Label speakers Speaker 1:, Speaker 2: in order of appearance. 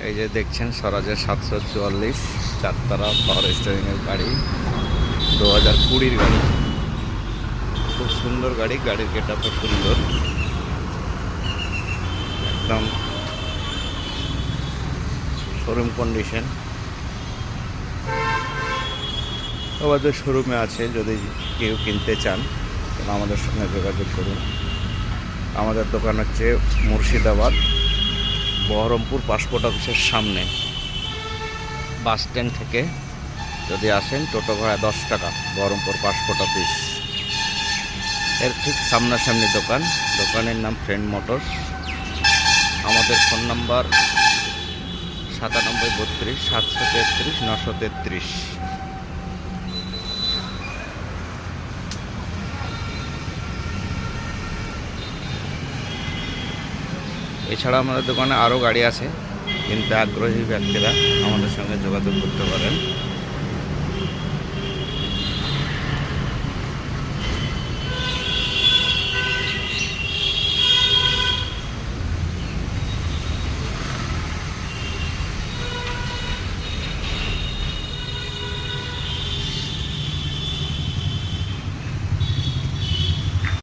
Speaker 1: এই যে দেখছেন স্বরাজের 744 চারতারা পাওয়ার স্টিয়ারিংয়ের গাড়ি, 2020-র গাড়ি। খুব সুন্দর গাড়ি, গাড়ির গেটআপও সুন্দর, একদম শোরুম কন্ডিশন। আমাদের শোরুমে আছে, যদি কেউ কিনতে চান তাহলে আমাদের সঙ্গে যোগাযোগ করুন। আমাদের দোকান হচ্ছে মুর্শিদাবাদ বহরমপুর পাসপোর্ট অফিসের সামনে। বাস স্ট্যান্ড থেকে যদি আসেন টোটো ভাড়া 10 টাকা। বহরমপুর পাসপোর্ট অফিস এর ঠিক সামনাসামনি দোকান। দোকানের নাম ফ্রেন্ড মোটরস। আমাদের ফোন নাম্বার 9732 733 933। এছাড়া আমাদের দোকানে আরও গাড়ি আছে, কিনতে আগ্রহী ব্যক্তিরা আমাদের সঙ্গে যোগাযোগ করতে পারেন।